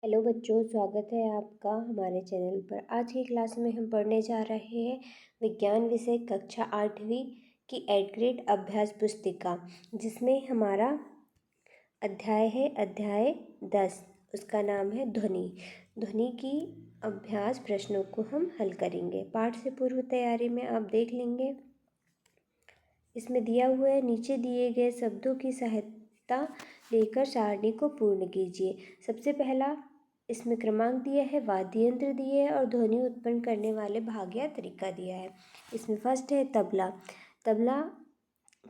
Hello बच्चों, स्वागत है आपका हमारे चैनल पर। आज की क्लास में हम पढ़ने जा रहे हैं विज्ञान विषय कक्षा 8वीं की 8th ग्रेड अभ्यास पुस्तिका, जिसमें हमारा अध्याय है अध्याय 10। उसका नाम है ध्वनि। ध्वनि की अभ्यास प्रश्नों को हम हल करेंगे। पाठ से पूर्व तैयारी में आप देख लेंगे। इसमें दिया हुआ है, नीचे दिए गए शब्दों की सहायता लेकर सारणी को पूर्ण कीजिए। सबसे पहला इसमें क्रमांक दिया है, वाद्य यंत्र दिए है और ध्वनि उत्पन्न करने वाले भाग या तरीका दिया है। इसमें फर्स्ट है तबला। तबला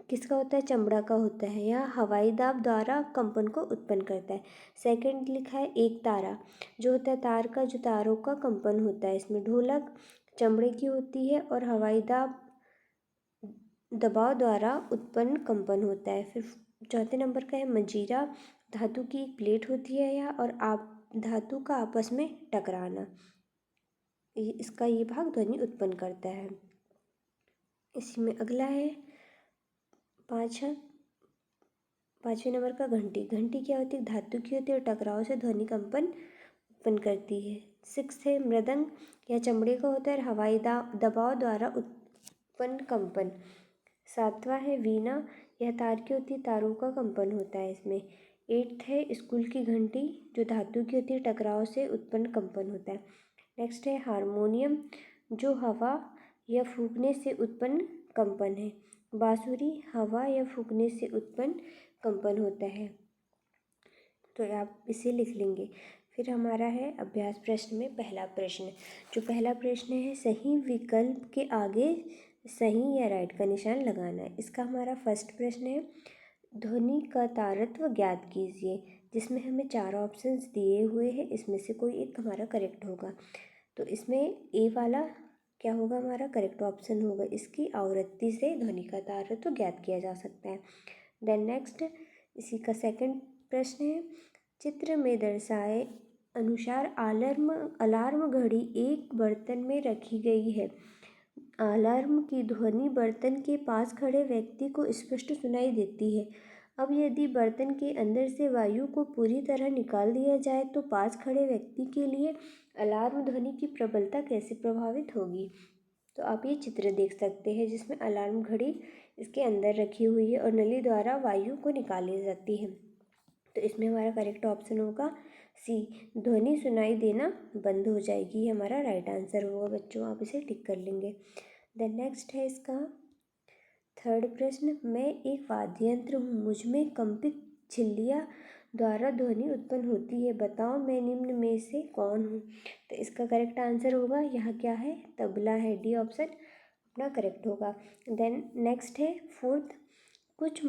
किसका होता है? चमड़ा का होता है। यह हवाई दाब द्वारा कंपन को उत्पन्न करता है। सेकंड लिखा है एक तारा, जो होता है तार का, जो तारों का कंपन होता है। इसमें ढोलक चमड़े की होती है और हवाई दाब दबाव द्वारा उत्पन्न कंपन होता है। फिर चौथे नंबर का है मंजीरा। धातु की एक प्लेट होती है यह, और आप धातु का आपस में टकराना, इसका ये भाग ध्वनि उत्पन्न करता है। इसी में अगला है पाँचवें नंबर का घंटी। घंटी क्या होती है? धातु की होती है और टकराव से ध्वनि कंपन उत्पन्न करती है। 6 है मृदंग। यह चमड़े का होता है और हवाई दबाव द्वारा उत्पन्न कंपन। 7वां है वीणा। यह तार की होती है, तारों का कंपन होता है इसमें। 8th है स्कूल की घंटी, जो धातु की होती है, टकराव से उत्पन्न कंपन होता है। नेक्स्ट है हारमोनियम, जो हवा या फूंकने से उत्पन्न कंपन है। बांसुरी हवा या फूंकने से उत्पन्न कंपन होता है, तो आप इसे लिख लेंगे। फिर हमारा है अभ्यास प्रश्न में पहला प्रश्न। जो पहला प्रश्न है, सही विकल्प के आगे सही या राइट का निशान लगाना है। इसका हमारा फर्स्ट प्रश्न है, ध्वनि का तारतम्य ज्ञात कीजिए, जिसमें हमें 4 ऑप्शंस दिए हुए हैं। इसमें से कोई एक हमारा करेक्ट होगा। तो इसमें ए वाला क्या होगा? हमारा करेक्ट ऑप्शन होगा। इसकी आवृत्ति से ध्वनि का तारतम्य ज्ञात किया जा सकता है। देन नेक्स्ट, इसी का सेकंड प्रश्न है, चित्र में दर्शाए अनुसार अलार्म घड़ी एक बर्तन में रखी गई है। अलार्म की ध्वनि बर्तन के पास खड़े व्यक्ति को स्पष्ट सुनाई देती है। अब यदि बर्तन के अंदर से वायु को पूरी तरह निकाल दिया जाए तो पास खड़े व्यक्ति के लिए अलार्म ध्वनि की प्रबलता कैसे प्रभावित होगी? तो आप ये चित्र देख सकते हैं, जिसमें अलार्म घड़ी इसके अंदर रखी हुई है और नली द्वारा वायु को निकाली जाती है। तो इसमें हमारा करेक्ट ऑप्शन होगा सी, ध्वनि सुनाई देना बंद हो जाएगी। ये हमारा राइट आंसर होगा बच्चों, आप इसे टिक कर लेंगे। देन नेक्स्ट है इसका थर्ड प्रश्न, मैं एक वाद्य यंत्र हूँ, मुझ में कंपित झिल्लियाँ द्वारा ध्वनि उत्पन्न होती है, बताओ मैं निम्न में से कौन हूँ? तो इसका करेक्ट आंसर होगा, यह क्या है? तबला है। डी ऑप्शन अपना करेक्ट होगा। देन नेक्स्ट है फोर्थ, कुछ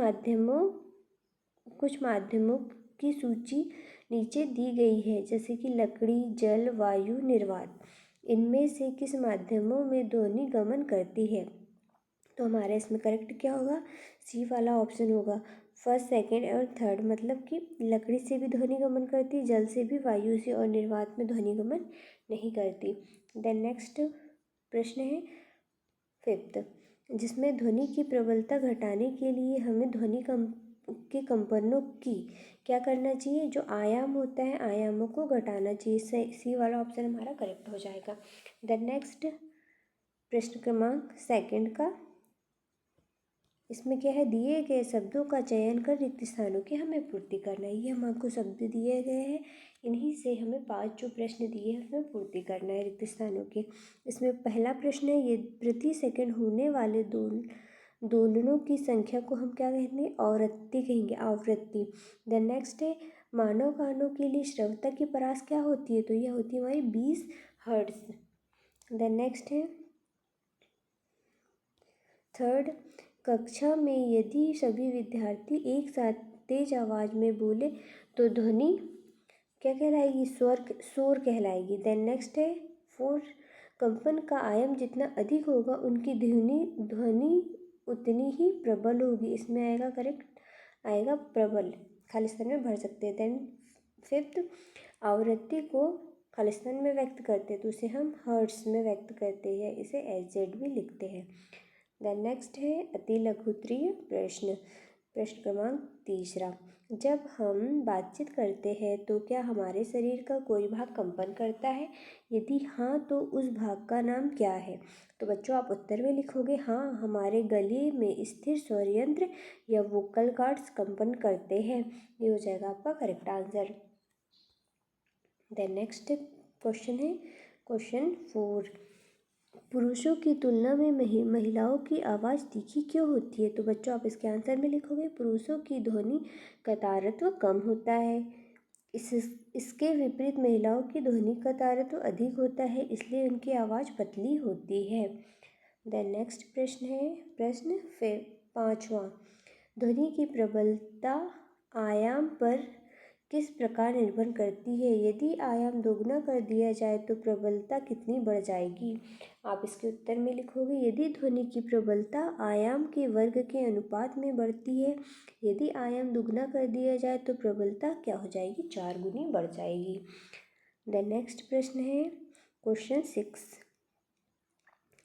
माध्यमों की सूची नीचे दी गई है, जैसे कि लकड़ी, जल, वायु, निर्वात। इनमें से किस माध्यमों में ध्वनि गमन करती है? तो हमारा इसमें करेक्ट क्या होगा? सी वाला ऑप्शन होगा। फर्स्ट, सेकंड और थर्ड, मतलब कि लकड़ी से भी ध्वनि गमन करती, जल से भी, वायु से और निर्वात में ध्वनि गमन नहीं करती। देन नेक्स्ट प्रश्न है फिफ्थ, जिसमें ध्वनि की प्रबलता घटाने के लिए हमें ध्वनि के कंपनों की क्या करना चाहिए? जो आयाम होता है, आयामों को घटाना चाहिए। सी वाला ऑप्शन हमारा करेक्ट हो जाएगा। देन नेक्स्ट प्रश्न क्रमांक सेकंड का, इसमें क्या है? दिए गए शब्दों का चयन कर रिक्त स्थानों की हमें पूर्ति करना है। ये हमको शब्द दिए गए हैं, इन्हीं से हमें 5 जो प्रश्न दिए हैं उसमें पूर्ति करना है रिक्त स्थानों के। इसमें पहला प्रश्न है, ये प्रति सेकंड होने वाले दोलनों की संख्या को हम क्या कहते हैं? आवृत्ति कहेंगे, आवृत्ति। देन नेक्स्ट है, मानव कानों के लिए श्रव्यता की परास क्या होती है? तो यह होती है हमारी 20 हर्ट्ज। देन नेक्स्ट है थर्ड, कक्षा में यदि सभी विद्यार्थी एक साथ तेज आवाज में बोले तो ध्वनि क्या कहलाएगी? शोर कहलाएगी। देन नेक्स्ट है फोर्थ, कंपन का आयाम जितना अधिक होगा उनकी ध्वनि उतनी ही प्रबल होगी। इसमें आएगा करेक्ट, आएगा प्रबल, खालिस्तान में भर सकते हैं। देन फिफ्थ, आवृत्ति को खालिस्तान में व्यक्त करते हैं तो उसे हम हर्ट्स में व्यक्त करते हैं, इसे एच जेड भी लिखते हैं। देन नेक्स्ट है अति लघुत्तरीय प्रश्न। प्रश्न क्रमांक 3, जब हम बातचीत करते हैं तो क्या हमारे शरीर का कोई भाग कंपन करता है? यदि हाँ तो उस भाग का नाम क्या है? तो बच्चों आप उत्तर में लिखोगे हाँ, हमारे गले में स्थिर स्वर यंत्र या वोकल कॉर्ड्स कंपन करते हैं। ये हो जाएगा आपका correct answer. Then next question है क्वेश्चन 4, पुरुषों की तुलना में महिलाओं की आवाज़ तीखी क्यों होती है? तो बच्चों आप इसके आंसर में लिखोगे पुरुषों की ध्वनि का तारत्व कम होता है, इसके विपरीत महिलाओं की ध्वनि का तारत्व अधिक होता है, इसलिए उनकी आवाज़ पतली होती है। देन नेक्स्ट प्रश्न है प्रश्न 5वां, ध्वनि की प्रबलता आयाम पर किस प्रकार निर्भर करती है? यदि आयाम दोगुना कर दिया जाए तो प्रबलता कितनी बढ़ जाएगी? आप इसके उत्तर में लिखोगे यदि ध्वनि की प्रबलता आयाम के वर्ग के अनुपात में बढ़ती है, यदि आयाम दुगना कर दिया जाए तो प्रबलता क्या हो जाएगी? 4 गुनी बढ़ जाएगी। देन नेक्स्ट प्रश्न है क्वेश्चन 6।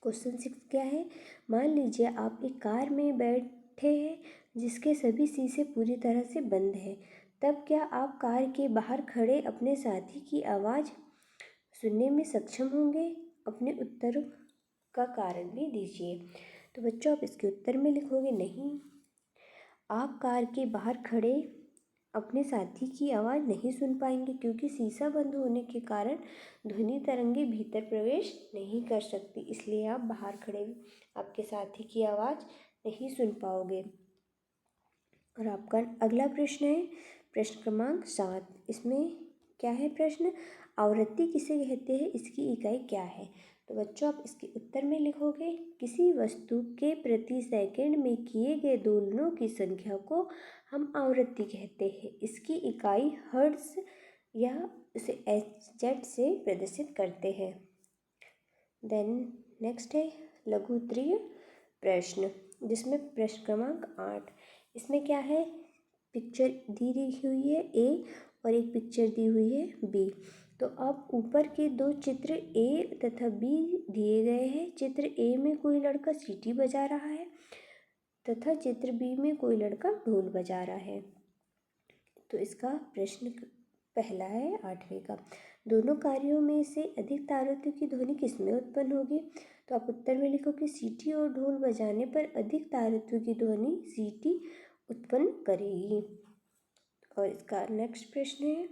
क्वेश्चन 6 क्या है? मान लीजिए आप एक कार में बैठे हैं जिसके सभी शीशे पूरी तरह से बंद हैं, तब क्या आप कार के बाहर खड़े अपने साथी की आवाज़ सुनने में सक्षम होंगे? अपने उत्तर का कारण भी दीजिए। तो बच्चों आप इसके उत्तर में लिखोगे नहीं, आप कार के बाहर खड़े अपने साथी की आवाज़ नहीं सुन पाएंगे क्योंकि शीशा बंद होने के कारण ध्वनि तरंगे भीतर प्रवेश नहीं कर सकती, इसलिए आप बाहर खड़े आपके साथी की आवाज़ नहीं सुन पाओगे। और आपका अगला प्रश्न है प्रश्न क्रमांक 7। इसमें क्या है प्रश्न? आवृत्ति किसे कहते हैं, इसकी इकाई क्या है? तो बच्चों आप इसके उत्तर में लिखोगे किसी वस्तु के प्रति सेकंड में किए गए दोलनों की संख्या को हम आवृत्ति कहते हैं, इसकी इकाई हर्ट्ज या उसे एच से प्रदर्शित करते हैं। देन नेक्स्ट है लघु उत्तरीय प्रश्न, जिसमें प्रश्न क्रमांक 8। इसमें क्या है? पिक्चर दी हुई है ए और एक पिक्चर दी हुई है बी। तो अब ऊपर के दो चित्र ए तथा बी दिए गए हैं। चित्र ए में कोई लड़का सीटी बजा रहा है तथा चित्र बी में कोई लड़का ढोल बजा रहा है। तो इसका प्रश्न पहला है 8वें का, दोनों कार्यों में से अधिक तारत्व की ध्वनि किसमें उत्पन्न होगी? तो आप उत्तर में लिखो कि सीटी और ढोल बजाने पर अधिक तारत्व की ध्वनि सीटी उत्पन्न करेगी। और इसका नेक्स्ट प्रश्न है,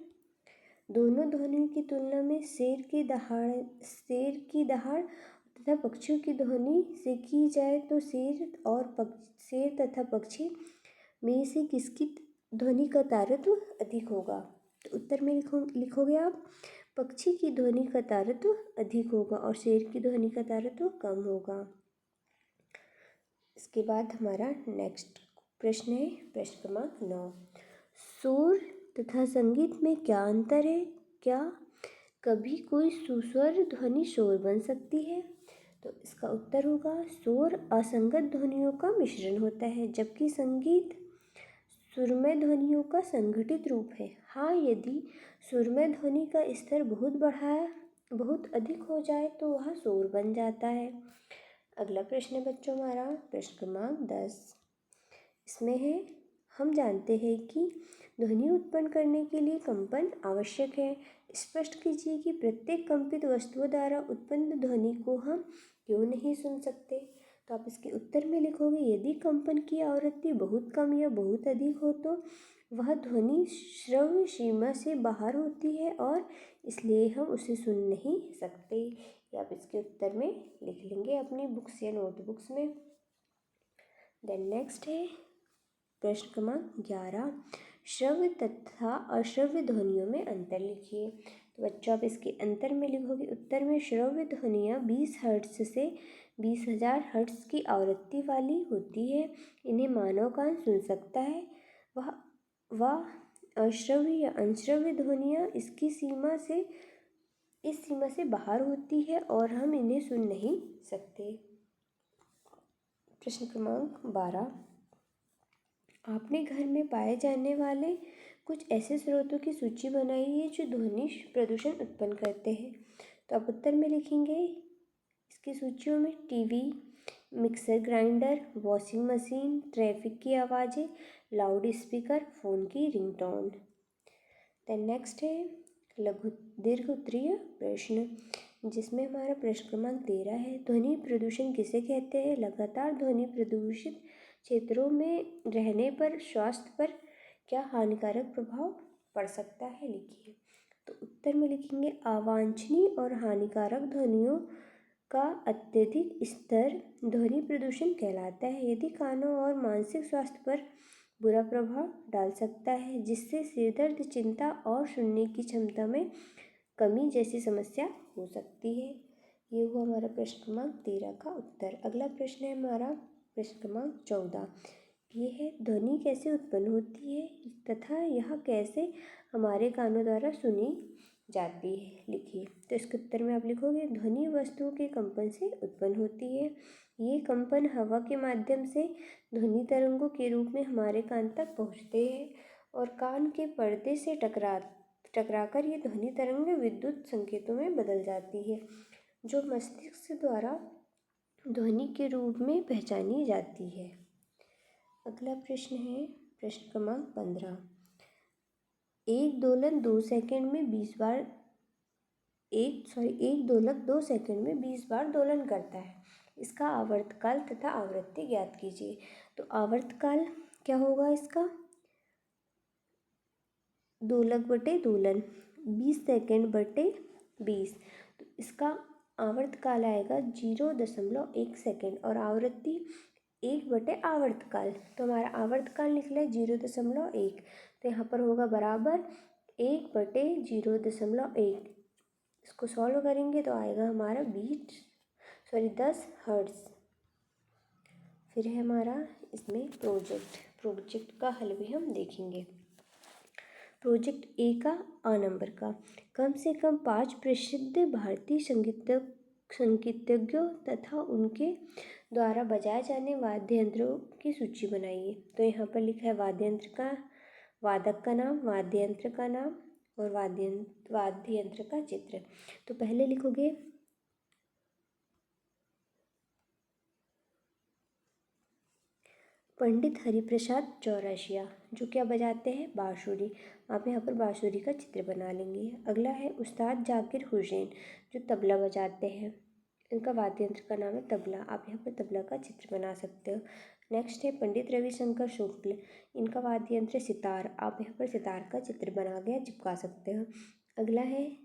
दोनों ध्वनियों की तुलना में शेर की दहाड़ तथा पक्षियों की ध्वनि से की जाए तो शेर तथा पक्षी में से किसकी ध्वनि का तारत्व अधिक होगा? तो उत्तर में लिखोगे आप पक्षी की ध्वनि का तारत्व अधिक होगा और शेर की ध्वनि का तारत्व कम होगा। इसके बाद हमारा नेक्स्ट प्रश्न है प्रश्न क्रमांक 9, शोर तथा संगीत में क्या अंतर है? क्या कभी कोई सुस्वर ध्वनि शोर बन सकती है? तो इसका उत्तर होगा शोर असंगत ध्वनियों का मिश्रण होता है, जबकि संगीत सुरमय ध्वनियों का संगठित रूप है। हाँ, यदि सुरमय ध्वनि का स्तर बहुत अधिक हो जाए तो वह शोर बन जाता है। अगला प्रश्न है बच्चों हमारा प्रश्न क्रमांक 10। इसमें है, हम जानते हैं कि ध्वनि उत्पन्न करने के लिए कंपन आवश्यक है। स्पष्ट कीजिए कि प्रत्येक कंपित वस्तुओं द्वारा उत्पन्न ध्वनि को हम क्यों नहीं सुन सकते? तो आप इसके उत्तर में लिखोगे यदि कंपन की आवृत्ति बहुत कम या बहुत अधिक हो तो वह ध्वनि श्रव्य सीमा से बाहर होती है और इसलिए हम उसे सुन नहीं सकते। या आप इसके उत्तर में लिख लेंगे अपनी बुक्स या नोटबुक्स में। देन नेक्स्ट है प्रश्न क्रमांक 11, श्रव्य तथा अश्रव्य ध्वनियों में अंतर लिखिए। तो बच्चों आप इसके अंतर में लिखोगे उत्तर में श्रव्य ध्वनियाँ 20 हर्ट्ज से 20,000 हर्ट्ज की आवृत्ति वाली होती है, इन्हें मानव कान सुन सकता है। वह अश्रव्य या अनश्रव्य ध्वनियाँ इस सीमा से बाहर होती है और हम इन्हें सुन नहीं सकते। प्रश्न क्रमांक 12, आपने घर में पाए जाने वाले कुछ ऐसे स्रोतों की सूची बनाई है जो ध्वनि प्रदूषण उत्पन्न करते हैं। तो आप उत्तर में लिखेंगे इसकी सूचियों में TV, mixer grinder, washing machine, traffic की आवाज़ें, लाउड स्पीकर, फ़ोन की रिंगटोन। देन नेक्स्ट है लघु दीर्घ उत्तरीय प्रश्न, जिसमें हमारा प्रश्न क्रमांक 13 है। ध्वनि प्रदूषण किसे कहते हैं? लगातार ध्वनि प्रदूषित क्षेत्रों में रहने पर स्वास्थ्य पर क्या हानिकारक प्रभाव पड़ सकता है? लिखिए। तो उत्तर में लिखेंगे अवांछनीय और हानिकारक ध्वनियों का अत्यधिक स्तर ध्वनि प्रदूषण कहलाता है। यदि कानों और मानसिक स्वास्थ्य पर बुरा प्रभाव डाल सकता है, जिससे सिरदर्द, चिंता और सुनने की क्षमता में कमी जैसी समस्या हो सकती है। ये हुआ हमारा प्रश्न क्रमांक 13 का उत्तर। अगला प्रश्न है हमारा प्रश्न क्रमांक 14। ये है ध्वनि कैसे उत्पन्न होती है तथा यह कैसे हमारे कानों द्वारा सुनी जाती है? लिखिए। तो इसके उत्तर में आप लिखोगे ध्वनि वस्तुओं के कंपन से उत्पन्न होती है। ये कंपन हवा के माध्यम से ध्वनि तरंगों के रूप में हमारे कान तक पहुँचते हैं और कान के पर्दे से टकराकर ये ध्वनि तरंगें विद्युत संकेतों में बदल जाती है, जो मस्तिष्क द्वारा ध्वनि के रूप में पहचानी जाती है। अगला प्रश्न है प्रश्न क्रमांक 15। एक दोलक 2 सेकंड में 20 बार दोलन करता है। इसका आवर्तकाल तथा आवृत्ति ज्ञात कीजिए। तो आवर्तकाल क्या होगा इसका? दोलक बटे दोलन 20 सेकंड बटे 20। तो इसका आवर्तकाल आएगा 0.1 सेकंड और आवृत्ति 1 बटे आवर्तकाल। तो हमारा आवर्तकाल निकला है 0.1, तो यहाँ पर होगा बराबर 1 बटे 0.1। इसको सॉल्व करेंगे तो आएगा हमारा 10 हर्ट्ज़। फिर है हमारा इसमें प्रोजेक्ट का हल भी हम देखेंगे। प्रोजेक्ट ए का आ नंबर का कम से कम 5 प्रसिद्ध भारतीय संगीतज्ञों तथा उनके द्वारा बजाए जाने वाद्य यंत्रों की सूची बनाइए। तो यहाँ पर लिखा है वादक का नाम, वाद्य यंत्र का नाम और वाद्य यंत्र का चित्र। तो पहले लिखोगे पंडित हरिप्रसाद चौरसिया, जो क्या बजाते हैं? बांसुरी। आप यहाँ पर बांसुरी का चित्र बना लेंगे। अगला है उस्ताद जाकिर हुसैन, जो तबला बजाते हैं। इनका वाद्य यंत्र का नाम है तबला। आप यहाँ पर तबला का चित्र बना सकते हो। नेक्स्ट है पंडित रविशंकर शुक्ल, इनका वाद्य यंत्र सितार। आप यहाँ पर सितार का चित्र बना के चिपका सकते हो। अगला है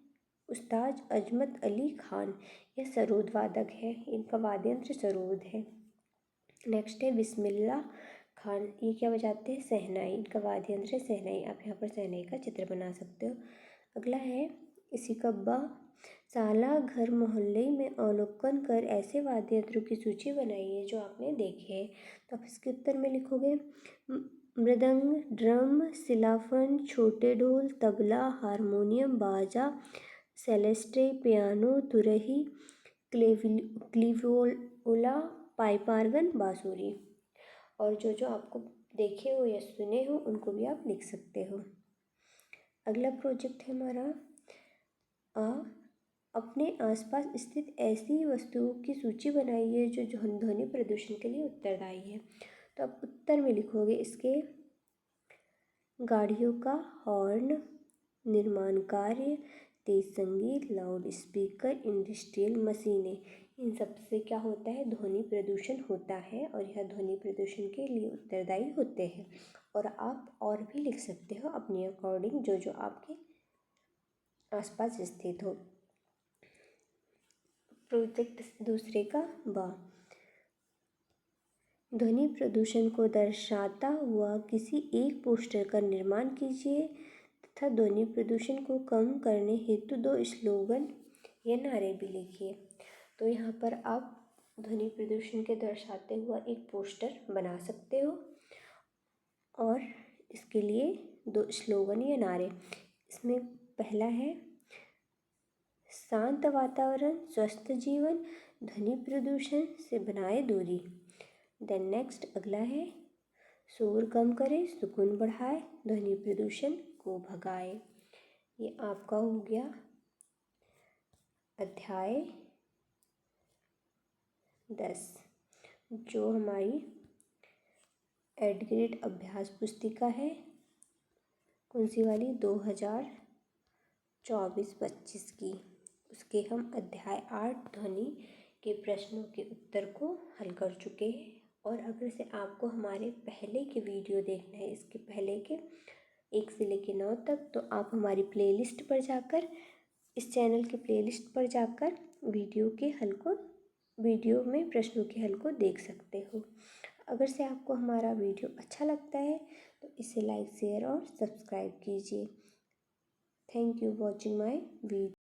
उस्ताद अजमत अली खान, यह सरोद वादक है। इनका वाद्य यंत्र सरोद है। नेक्स्ट है बिस्मिल्लाह खान, ये क्या बजाते हैं? शहनाई। इनका वाद्य यंत्र है शहनाई। आप यहाँ पर शहनाई का चित्र बना सकते हो। अगला है इसी कब्बा साला घर मोहल्ले में अवलोकन कर ऐसे वाद्य यंत्रों की सूची बनाइए जो आपने देखे हैं। तो आप इसके उत्तर में लिखोगे मृदंग, ड्रम, सिलाफन, छोटे ढोल, तबला, हारमोनियम, बाजा, सेलेस्टे, पियानो, तुरही, क्लिवोला, पाइप ऑर्गन, बांसुरी। और जो आपको देखे हो या सुने हो उनको भी आप लिख सकते हो। अगला प्रोजेक्ट है हमारा अपने आसपास स्थित ऐसी वस्तुओं की सूची बनाइए जो ध्वनि प्रदूषण के लिए उत्तरदायी है। तो आप उत्तर में लिखोगे इसके गाड़ियों का हॉर्न, निर्माण कार्य, तेज संगीत, लाउड स्पीकर, इंडस्ट्रियल मशीनें। इन सब से क्या होता है? ध्वनि प्रदूषण होता है और यह ध्वनि प्रदूषण के लिए उत्तरदायी होते हैं। और आप और भी लिख सकते हो अपने अकॉर्डिंग जो आपके आसपास स्थित हो। प्रोजेक्ट दूसरे का ध्वनि प्रदूषण को दर्शाता हुआ किसी एक पोस्टर का निर्माण कीजिए तथा ध्वनि प्रदूषण को कम करने हेतु 2 स्लोगन या नारे भी लिखिए। तो यहाँ पर आप ध्वनि प्रदूषण के दर्शाते हुआ एक पोस्टर बना सकते हो और इसके लिए 2 स्लोगन या नारे। इसमें पहला है शांत वातावरण, स्वस्थ जीवन, ध्वनि प्रदूषण से बनाए दूरी। देन नेक्स्ट अगला है शोर कम करे, सुकून बढ़ाए, ध्वनि प्रदूषण को भगाए। ये आपका हो गया अध्याय 10, जो हमारी एडग्रेड अभ्यास पुस्तिका है। कौन सी वाली? 2024-25 की। उसके हम अध्याय 8 ध्वनि के प्रश्नों के उत्तर को हल कर चुके हैं। और अगर से आपको हमारे पहले के वीडियो देखना है, इसके पहले के 1 से लेकर 9 तक, तो आप हमारी प्लेलिस्ट पर जाकर, इस चैनल की प्लेलिस्ट पर जाकर वीडियो में प्रश्नों के हल को देख सकते हो। अगर से आपको हमारा वीडियो अच्छा लगता है तो इसे लाइक, शेयर और सब्सक्राइब कीजिए। Thank you watching my video.